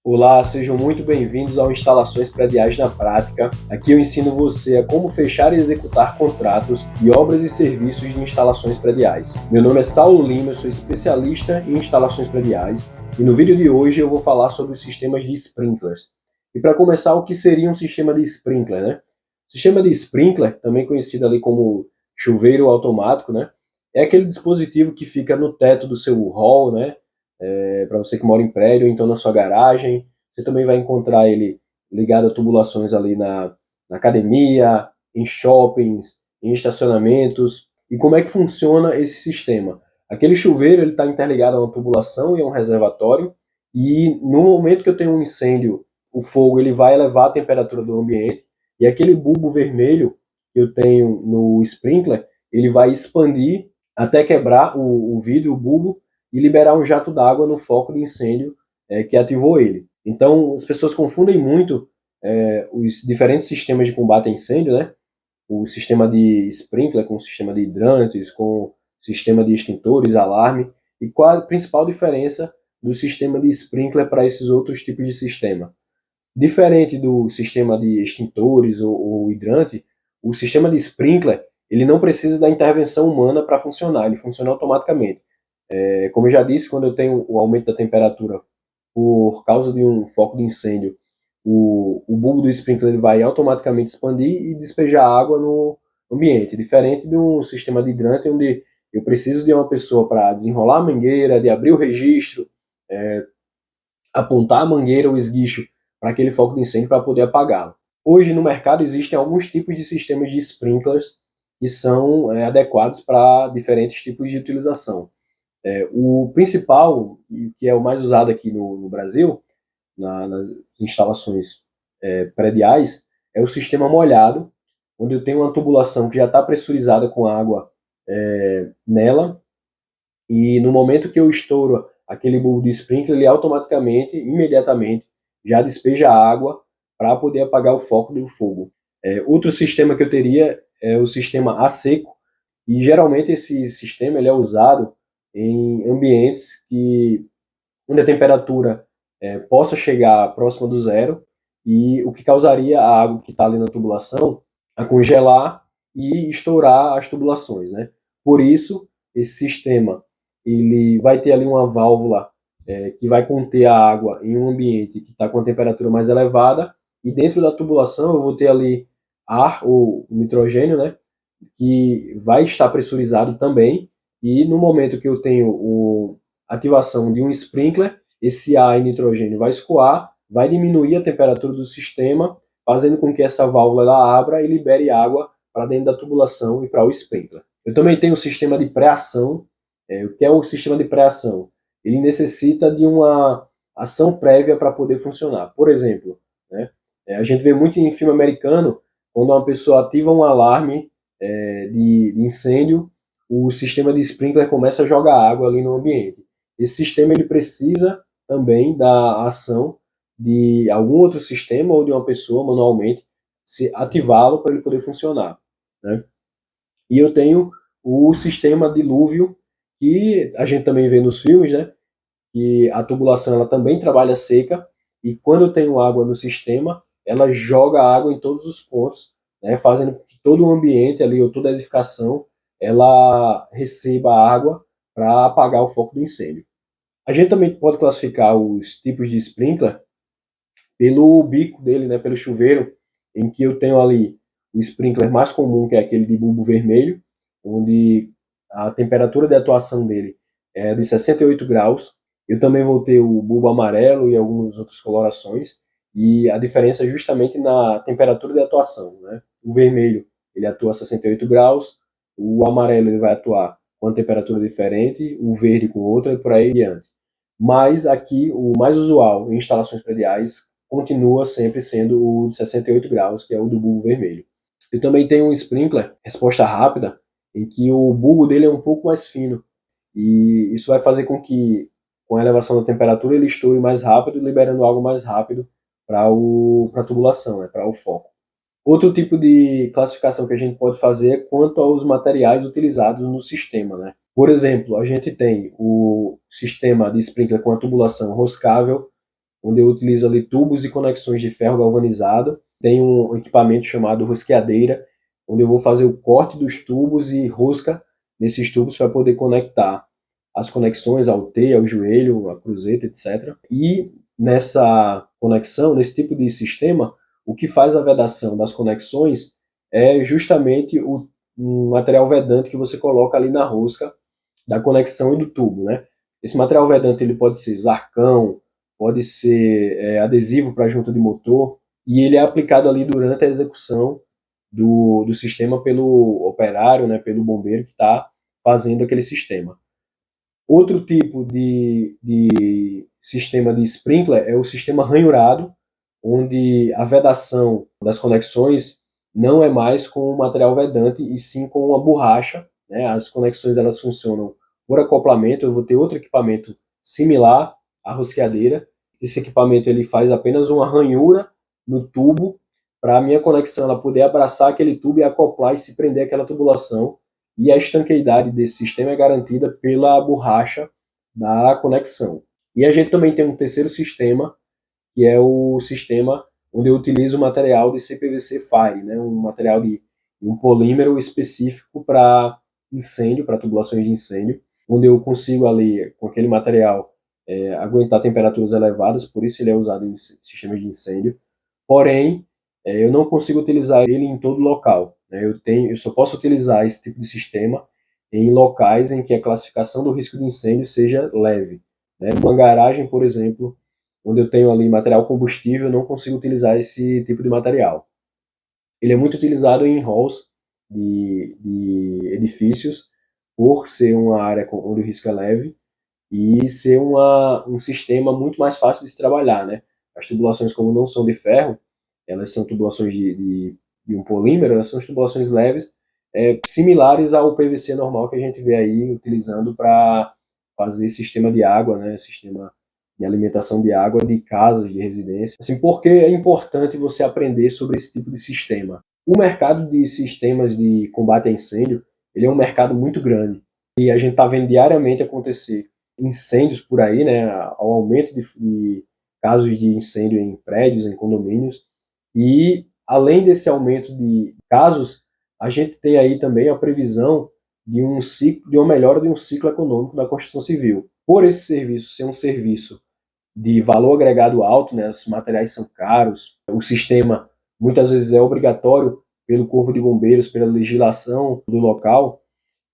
Olá, sejam muito bem-vindos ao Instalações Prediais na Prática. Aqui eu ensino você a como fechar e executar contratos e obras e serviços de instalações prediais. Meu nome é Saulo Lima, eu sou especialista em instalações prediais e no vídeo de hoje eu vou falar sobre os sistemas de sprinklers. E para começar, o que seria um sistema de sprinkler, né? O sistema de sprinkler, também conhecido ali como chuveiro automático, né? É aquele dispositivo que fica no teto do seu hall, né? Para você que mora em prédio ou então na sua garagem. Você também vai encontrar ele ligado a tubulações ali na academia, em shoppings, em estacionamentos. E como é que funciona esse sistema? Aquele chuveiro ele está interligado a uma tubulação e a um reservatório, e no momento que eu tenho um incêndio, o fogo ele vai elevar a temperatura do ambiente, e aquele bulbo vermelho que eu tenho no sprinkler, ele vai expandir até quebrar o vidro, o bulbo, e liberar um jato d'água no foco de incêndio que ativou ele. Então, as pessoas confundem muito os diferentes sistemas de combate a incêndio, né? O sistema de sprinkler com o sistema de hidrantes, com o sistema de extintores, alarme, e qual a principal diferença do sistema de sprinkler para esses outros tipos de sistema. Diferente do sistema de extintores ou hidrante, o sistema de sprinkler ele não precisa da intervenção humana para funcionar, ele funciona automaticamente. Como eu já disse, quando eu tenho o aumento da temperatura por causa de um foco de incêndio, o bulbo do sprinkler ele vai automaticamente expandir e despejar água no ambiente, diferente de um sistema de hidrante onde eu preciso de uma pessoa para desenrolar a mangueira, de abrir o registro, apontar a mangueira ou esguicho para aquele foco de incêndio para poder apagá-lo. Hoje no mercado existem alguns tipos de sistemas de sprinklers que são adequados para diferentes tipos de utilização. O principal, e que é o mais usado aqui no Brasil, nas instalações prediais, é o sistema molhado, onde eu tenho uma tubulação que já está pressurizada com água nela, e no momento que eu estouro aquele bulbo de sprinkler, ele automaticamente, imediatamente, já despeja água para poder apagar o foco do fogo. Outro sistema que eu teria é o sistema a seco, e geralmente esse sistema ele é usado em ambientes onde a temperatura possa chegar próxima do zero, e o que causaria a água que está ali na tubulação a congelar e estourar as tubulações, né? Por isso, esse sistema ele vai ter ali uma válvula que vai conter a água em um ambiente que está com a temperatura mais elevada, e dentro da tubulação eu vou ter ali ar ou nitrogênio, né? Que vai estar pressurizado também, e no momento que eu tenho a ativação de um sprinkler, esse ar e nitrogênio vai escoar, vai diminuir a temperatura do sistema, fazendo com que essa válvula ela abra e libere água para dentro da tubulação e para o sprinkler. Eu também tenho o sistema de pré-ação. O que é o sistema de pré-ação? Ele necessita de uma ação prévia para poder funcionar. Por exemplo, né, a gente vê muito em filme americano, quando uma pessoa ativa um alarme de incêndio, o sistema de sprinkler começa a jogar água ali no ambiente. Esse sistema ele precisa também da ação de algum outro sistema ou de uma pessoa manualmente se ativá-lo para ele poder funcionar, né? E eu tenho o sistema dilúvio, que a gente também vê nos filmes, né? Que a tubulação ela também trabalha seca, e quando eu tenho água no sistema, ela joga água em todos os pontos, né, fazendo que todo o ambiente ali, ou toda a edificação, ela receba água para apagar o foco do incêndio. A gente também pode classificar os tipos de sprinkler pelo bico dele, né, pelo chuveiro, em que eu tenho ali o sprinkler mais comum, que é aquele de bulbo vermelho, onde a temperatura de atuação dele é de 68 graus. Eu também vou ter o bulbo amarelo e algumas outras colorações, e a diferença é justamente na temperatura de atuação, né? O vermelho ele atua a 68 graus, o amarelo ele vai atuar com uma temperatura diferente, o verde com outra e por aí adiante. Mas aqui o mais usual em instalações prediais continua sempre sendo o de 68 graus, que é o do bulbo vermelho. Eu também tenho um sprinkler, resposta rápida, em que o bulbo dele é um pouco mais fino, e isso vai fazer com que, com a elevação da temperatura, ele estoure mais rápido, liberando água mais rápido para a tubulação, né, para o foco. Outro tipo de classificação que a gente pode fazer é quanto aos materiais utilizados no sistema, né? Por exemplo, a gente tem o sistema de sprinkler com a tubulação roscável, onde eu utilizo ali tubos e conexões de ferro galvanizado. Tem um equipamento chamado rosqueadeira, onde eu vou fazer o corte dos tubos e rosca nesses tubos para poder conectar as conexões ao T, ao joelho, à cruzeta, etc. E nessa conexão, nesse tipo de sistema, o que faz a vedação das conexões é justamente um material vedante que você coloca ali na rosca da conexão e do tubo, né? Esse material vedante ele pode ser zarcão, pode ser adesivo para junta de motor, e ele é aplicado ali durante a execução do sistema pelo operário, né, pelo bombeiro que está fazendo aquele sistema. Outro tipo de sistema de sprinkler é o sistema ranhurado, onde a vedação das conexões não é mais com material vedante, e sim com uma borracha, né? As conexões elas funcionam por acoplamento. Eu vou ter outro equipamento similar à rosqueadeira. Esse equipamento ele faz apenas uma ranhura no tubo para a minha conexão ela poder abraçar aquele tubo e acoplar e se prender àquela tubulação. E a estanqueidade desse sistema é garantida pela borracha da conexão. E a gente também tem um terceiro sistema, que é o sistema onde eu utilizo o material de CPVC Fire, né, um material de um polímero específico para incêndio, para tubulações de incêndio, onde eu consigo ali, com aquele material, aguentar temperaturas elevadas, por isso ele é usado em sistemas de incêndio. Porém, eu não consigo utilizar ele em todo local, né? Eu só posso utilizar esse tipo de sistema em locais em que a classificação do risco de incêndio seja leve, né? Uma garagem, por exemplo, onde eu tenho ali material combustível, eu não consigo utilizar esse tipo de material. Ele é muito utilizado em halls de edifícios, por ser uma área onde o risco é leve e ser um sistema muito mais fácil de se trabalhar, né? As tubulações, como não são de ferro, elas são tubulações de um polímero, elas são tubulações leves, similares ao PVC normal que a gente vê aí utilizando para fazer sistema de água, né? Sistema de alimentação de água de casas, de residências. Assim, por que é importante você aprender sobre esse tipo de sistema? O mercado de sistemas de combate a incêndio, ele é um mercado muito grande. E a gente está vendo diariamente acontecer incêndios por aí, né? Ao aumento de casos de incêndio em prédios, em condomínios. E, além desse aumento de casos, a gente tem aí também a previsão de um ciclo, de uma melhora de um ciclo econômico da construção civil. Por esse serviço ser um serviço de valor agregado alto, né? Os materiais são caros, o sistema muitas vezes é obrigatório pelo Corpo de Bombeiros, pela legislação do local.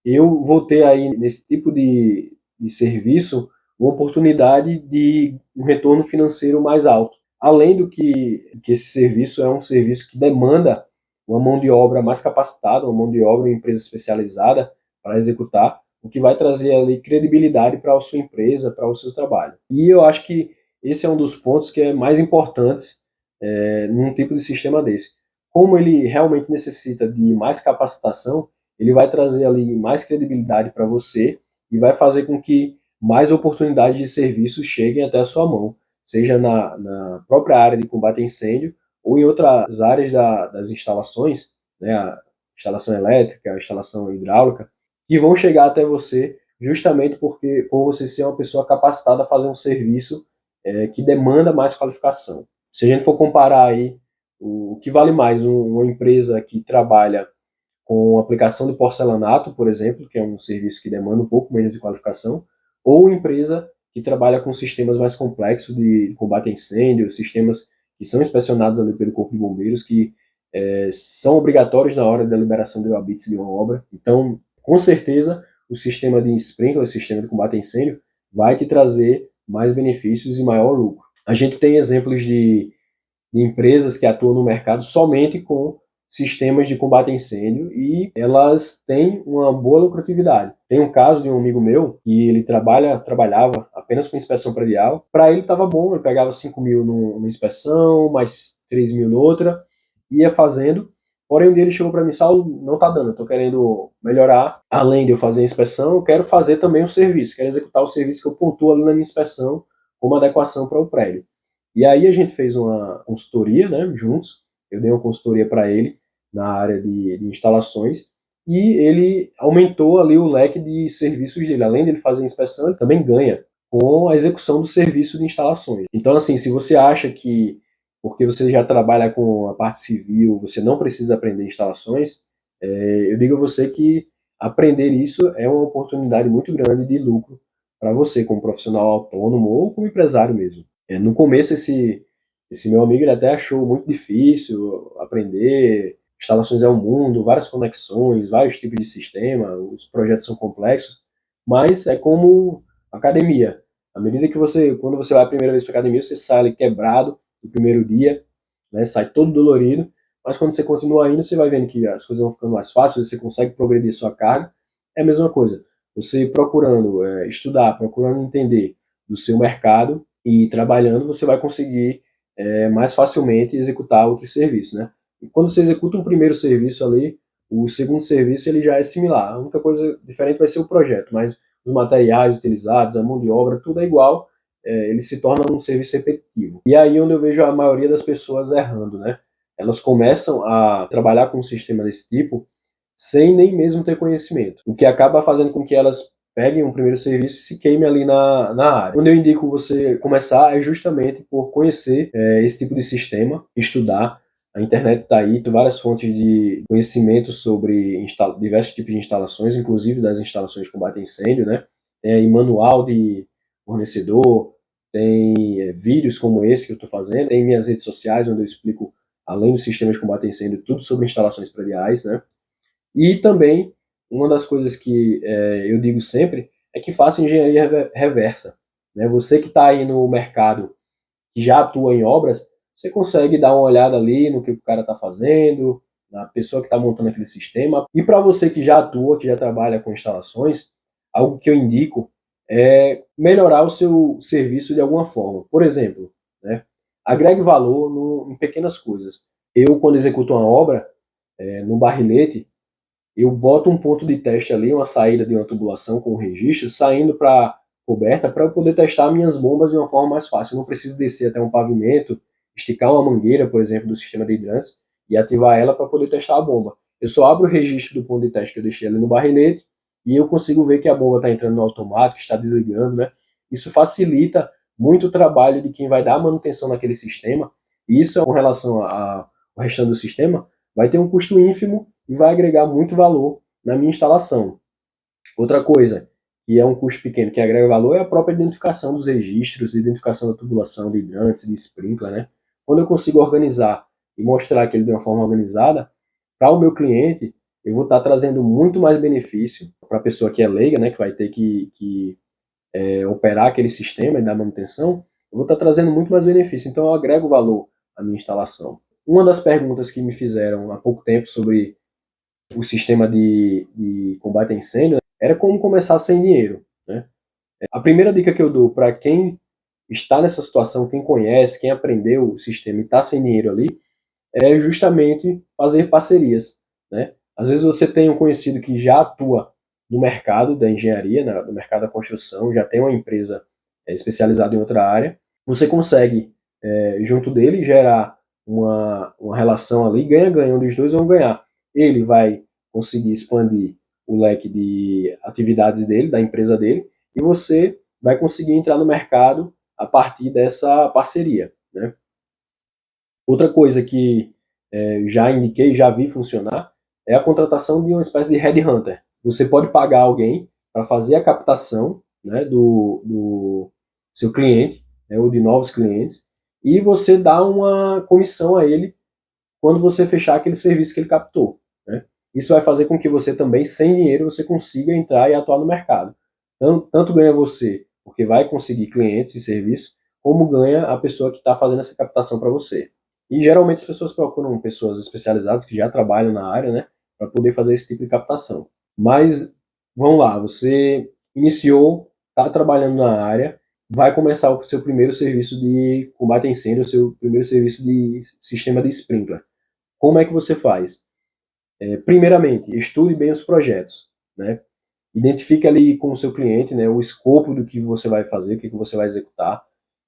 Eu vou ter aí nesse tipo de serviço uma oportunidade de um retorno financeiro mais alto. Além do que esse serviço é um serviço que demanda uma mão de obra mais capacitada, uma mão de obra em empresa especializada para executar, o que vai trazer ali credibilidade para a sua empresa, para o seu trabalho. E eu acho que esse é um dos pontos que é mais importantes num tipo de sistema desse. Como ele realmente necessita de mais capacitação, ele vai trazer ali mais credibilidade para você e vai fazer com que mais oportunidades de serviço cheguem até a sua mão, seja na própria área de combate a incêndio ou em outras áreas das instalações, né, a instalação elétrica, a instalação hidráulica, que vão chegar até você justamente por você ser uma pessoa capacitada a fazer um serviço que demanda mais qualificação. Se a gente for comparar aí o que vale mais, uma empresa que trabalha com aplicação de porcelanato, por exemplo, que é um serviço que demanda um pouco menos de qualificação, ou uma empresa que trabalha com sistemas mais complexos de combate a incêndio, sistemas que são inspecionados ali pelo Corpo de Bombeiros, que são obrigatórios na hora da liberação de OABITS de uma obra. Então, com certeza, o sistema de sprinkler, o sistema de combate a incêndio, vai te trazer mais benefícios e maior lucro. A gente tem exemplos de empresas que atuam no mercado somente com sistemas de combate a incêndio e elas têm uma boa lucratividade. Tem um caso de um amigo meu que ele trabalhava apenas com inspeção predial. Para ele estava bom, ele pegava 5 mil numa inspeção, mais 3 mil noutra, ia fazendo. Porém, um dia ele chegou para mim: Saulo, não está dando, eu estou querendo melhorar. Além de eu fazer a inspeção, eu quero fazer também o serviço, quero executar o serviço que eu pontuo ali na minha inspeção como adequação para o prédio. E aí a gente fez uma consultoria, né, juntos. Eu dei uma consultoria para ele na área de instalações e ele aumentou ali o leque de serviços dele. Além de ele fazer a inspeção, ele também ganha com a execução do serviço de instalações. Então, assim, se você acha que, porque você já trabalha com a parte civil, você não precisa aprender instalações, eu digo a você que aprender isso é uma oportunidade muito grande de lucro para você, como profissional autônomo ou como empresário mesmo. No começo, esse meu amigo ele até achou muito difícil aprender. Instalações é um mundo, várias conexões, vários tipos de sistema, os projetos são complexos, mas é como academia. À medida que você, quando você vai a primeira vez para academia, você sai ali quebrado no primeiro dia, né, sai todo dolorido, mas quando você continua indo, você vai vendo que as coisas vão ficando mais fáceis, você consegue progredir sua carga. É a mesma coisa. Você procurando estudar, procurando entender do seu mercado e trabalhando, você vai conseguir mais facilmente executar outros serviços, né? E quando você executa um primeiro serviço ali, o segundo serviço ele já é similar. A única coisa diferente vai ser o projeto, mas os materiais utilizados, a mão de obra, tudo é igual. Ele se torna um serviço repetitivo. E aí onde eu vejo a maioria das pessoas errando, né? Elas começam a trabalhar com um sistema desse tipo sem nem mesmo ter conhecimento, o que acaba fazendo com que elas peguem um primeiro serviço e se queimem ali na área. Quando eu indico você começar é justamente por conhecer esse tipo de sistema, estudar. A internet está aí, tem várias fontes de conhecimento sobre diversos tipos de instalações, inclusive das instalações de combate a incêndio, né? Tem aí manual de fornecedor, tem vídeos como esse que eu estou fazendo, tem minhas redes sociais onde eu explico, além do sistema de combate a incêndio, tudo sobre instalações prediais, né? E também, uma das coisas que eu digo sempre é que faça engenharia reversa. Né? Você que está aí no mercado, que já atua em obras, você consegue dar uma olhada ali no que o cara está fazendo, na pessoa que está montando aquele sistema. E para você que já atua, que já trabalha com instalações, algo que eu indico é melhorar o seu serviço de alguma forma. Por exemplo, né, agregue valor em pequenas coisas. Eu, quando executo uma obra, no barrilete, eu boto um ponto de teste ali, uma saída de uma tubulação com um registro, saindo para coberta, para eu poder testar minhas bombas de uma forma mais fácil. Eu não preciso descer até um pavimento, esticar uma mangueira, por exemplo, do sistema de hidrantes, e ativar ela para poder testar a bomba. Eu só abro o registro do ponto de teste que eu deixei ali no barrilete, e eu consigo ver que a bomba está entrando no automático, está desligando, né? Isso facilita muito o trabalho de quem vai dar manutenção naquele sistema, e isso, com relação ao restante do sistema, vai ter um custo ínfimo e vai agregar muito valor na minha instalação. Outra coisa, que é um custo pequeno, que agrega valor, é a própria identificação dos registros, identificação da tubulação, de hidrantes, de sprinkler, né? Quando eu consigo organizar e mostrar aquilo de uma forma organizada, para o meu cliente, eu vou estar trazendo muito mais benefício para a pessoa que é leiga, né, que vai ter que operar aquele sistema e dar manutenção, eu vou estar trazendo muito mais benefício. Então eu agrego valor à minha instalação. Uma das perguntas que me fizeram há pouco tempo sobre o sistema de combate a incêndio era como começar sem dinheiro. Né? A primeira dica que eu dou para quem está nessa situação, quem conhece, quem aprendeu o sistema e está sem dinheiro ali, é justamente fazer parcerias. Né? Às vezes você tem um conhecido que já atua no mercado da engenharia, no mercado da construção, já tem uma empresa especializada em outra área, você consegue, junto dele, gerar uma relação ali, ganha-ganha, onde os dois vão ganhar. Ele vai conseguir expandir o leque de atividades dele, da empresa dele, e você vai conseguir entrar no mercado a partir dessa parceria. Né? Outra coisa que já indiquei, já vi funcionar, é a contratação de uma espécie de headhunter. Você pode pagar alguém para fazer a captação, né, do seu cliente, né, ou de novos clientes, e você dá uma comissão a ele quando você fechar aquele serviço que ele captou. Né? Isso vai fazer com que você também, sem dinheiro, você consiga entrar e atuar no mercado. Então, tanto ganha você, porque vai conseguir clientes e serviços, como ganha a pessoa que está fazendo essa captação para você. E geralmente as pessoas procuram pessoas especializadas que já trabalham na área, né, para poder fazer esse tipo de captação. Mas vamos lá, você iniciou, está trabalhando na área, vai começar o seu primeiro serviço de combate a incêndio, o seu primeiro serviço de sistema de sprinkler. Como é que você faz? Primeiramente, estude bem os projetos, né? Identifique ali com o seu cliente, né, o escopo do que você vai fazer, o que você vai executar.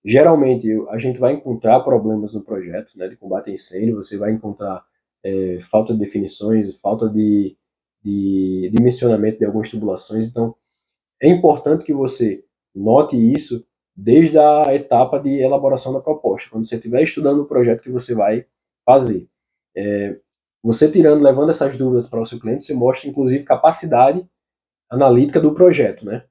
Geralmente, a gente vai encontrar problemas no projeto, né, de combate a incêndio, você vai encontrar falta de definições, falta de dimensionamento de algumas tubulações. Então, é importante que você Note isso desde a etapa de elaboração da proposta, quando você estiver estudando o projeto que você vai fazer. Você levando essas dúvidas para o seu cliente, você mostra, inclusive, capacidade analítica do projeto, né?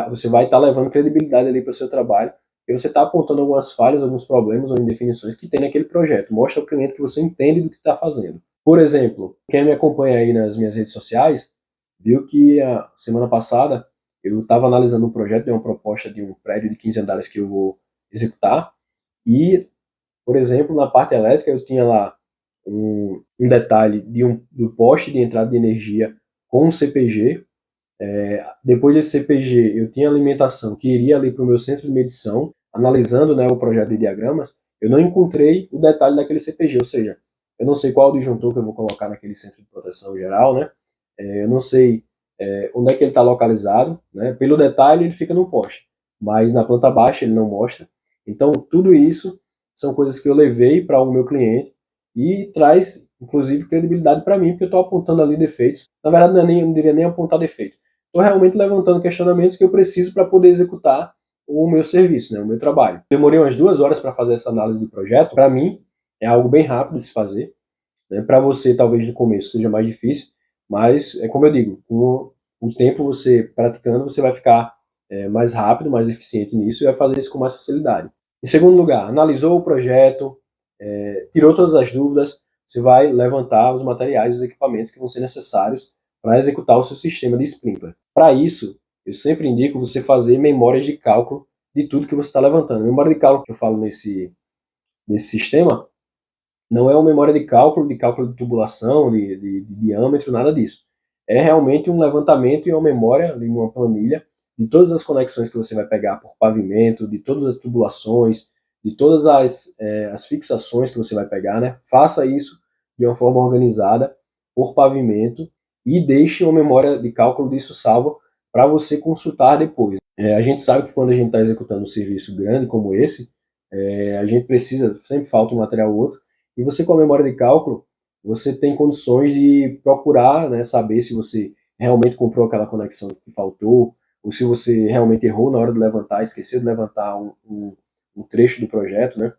Você vai estar levando credibilidade ali para o seu trabalho, e você está apontando algumas falhas, alguns problemas ou indefinições que tem naquele projeto. Mostra ao cliente que você entende do que está fazendo. Por exemplo, quem me acompanha aí nas minhas redes sociais, viu que a semana passada eu estava analisando um projeto de uma proposta de um prédio de 15 andares que eu vou executar, e, por exemplo, na parte elétrica eu tinha lá um detalhe do poste de entrada de energia com um CPG. Depois desse CPG, eu tinha alimentação que iria ali para o meu centro de medição, analisando, né, o projeto de diagramas, eu não encontrei o detalhe daquele CPG, ou seja, eu não sei qual o disjuntor que eu vou colocar naquele centro de proteção geral, né? Eu não sei onde é que ele está localizado, né? Pelo detalhe ele fica no poste, mas na planta baixa ele não mostra. Então tudo isso são coisas que eu levei para o meu cliente e traz, inclusive, credibilidade para mim, porque eu estou apontando ali defeitos. Na verdade, não diria nem apontar defeito. Estou realmente levantando questionamentos que eu preciso para poder executar o meu serviço, né, o meu trabalho. Demorei umas 2 horas para fazer essa análise de projeto. Para mim, é algo bem rápido de se fazer. Né? Para você, talvez no começo seja mais difícil, mas é como eu digo, com o tempo você praticando, você vai ficar mais rápido, mais eficiente nisso e vai fazer isso com mais facilidade. Em segundo lugar, analisou o projeto, tirou todas as dúvidas, você vai levantar os materiais e os equipamentos que vão ser necessários para executar o seu sistema de sprinkler. Para isso, eu sempre indico você fazer memórias de cálculo de tudo que você está levantando. A memória de cálculo que eu falo nesse sistema não é uma memória de cálculo de tubulação, de diâmetro, nada disso. É realmente um levantamento e uma memória, ali numa planilha, de todas as conexões que você vai pegar por pavimento, de todas as tubulações, de todas as fixações que você vai pegar, né? Faça isso de uma forma organizada, por pavimento, e deixe uma memória de cálculo disso salvo para você consultar depois. A gente sabe que quando a gente está executando um serviço grande como esse, a gente precisa, sempre falta um material ou outro, e você com a memória de cálculo, você tem condições de procurar, né, saber se você realmente comprou aquela conexão que faltou, ou se você realmente errou na hora de levantar, esqueceu de levantar um trecho do projeto, né?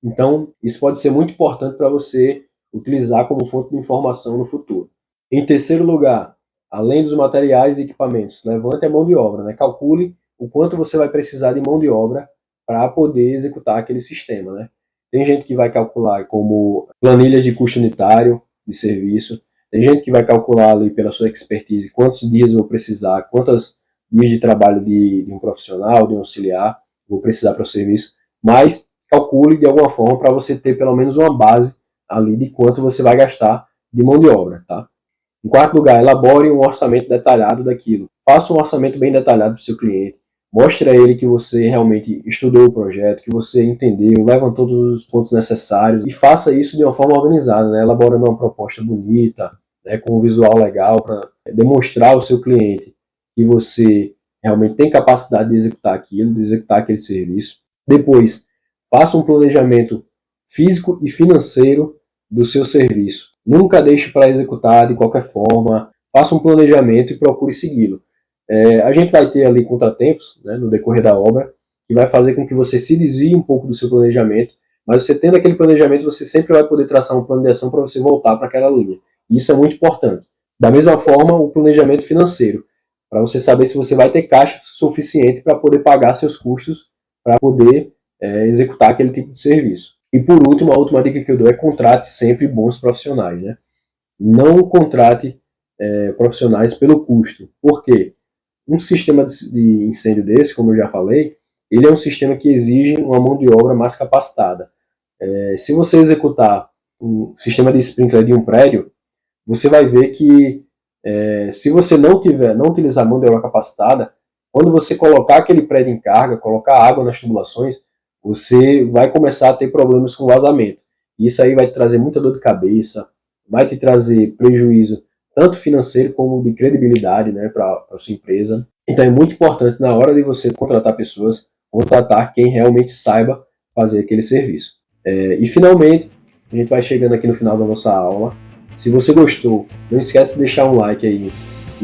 Então, isso pode ser muito importante para você utilizar como fonte de informação no futuro. Em terceiro lugar, além dos materiais e equipamentos, levante a mão de obra, né? Calcule o quanto você vai precisar de mão de obra para poder executar aquele sistema, né? Tem gente que vai calcular como planilhas de custo unitário de serviço, tem gente que vai calcular ali pela sua expertise quantos dias eu vou precisar, quantos dias de trabalho de um profissional, de um auxiliar, vou precisar para o serviço, mas calcule de alguma forma para você ter pelo menos uma base ali de quanto você vai gastar de mão de obra, tá? Em quarto lugar, elabore um orçamento detalhado daquilo. Faça um orçamento bem detalhado para o seu cliente. Mostre a ele que você realmente estudou o projeto, que você entendeu, levantou todos os pontos necessários e faça isso de uma forma organizada, né? Elaborando uma proposta bonita, né? Com um visual legal para demonstrar ao seu cliente que você realmente tem capacidade de executar aquilo, de executar aquele serviço. Depois, faça um planejamento físico e financeiro do seu serviço. Nunca deixe para executar de qualquer forma. Faça um planejamento e procure segui-lo. A gente vai ter ali contratempos, né, no decorrer da obra, que vai fazer com que você se desvie um pouco do seu planejamento, mas você tendo aquele planejamento, você sempre vai poder traçar um plano de ação para você voltar para aquela linha. E isso é muito importante. Da mesma forma, o planejamento financeiro, para você saber se você vai ter caixa suficiente para poder pagar seus custos, para poder executar aquele tipo de serviço. E por último, a última dica que eu dou é contrate sempre bons profissionais, né? Não contrate profissionais pelo custo. Por quê? Um sistema de incêndio desse, como eu já falei, ele é um sistema que exige uma mão de obra mais capacitada. Se você executar um sistema de sprinkler de um prédio, você vai ver que se você não utilizar a mão de obra capacitada, quando você colocar aquele prédio em carga, colocar água nas tubulações, você vai começar a ter problemas com vazamento. Isso aí vai te trazer muita dor de cabeça, vai te trazer prejuízo tanto financeiro como de credibilidade, né, para a sua empresa. Então é muito importante na hora de você contratar pessoas, contratar quem realmente saiba fazer aquele serviço. E finalmente, a gente vai chegando aqui no final da nossa aula. Se você gostou, não esquece de deixar um like aí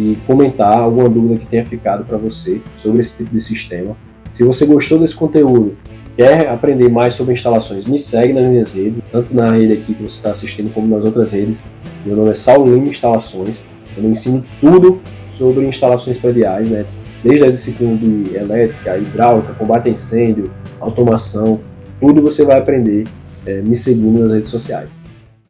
e comentar alguma dúvida que tenha ficado para você sobre esse tipo de sistema. Se você gostou desse conteúdo, quer aprender mais sobre instalações, me segue nas minhas redes, tanto na rede aqui que você está assistindo como nas outras redes. Meu nome é Saulo Lima Instalações. Eu ensino tudo sobre instalações prediais, né? Desde a disciplina de elétrica, hidráulica, combate a incêndio, automação, tudo você vai aprender me seguindo nas redes sociais.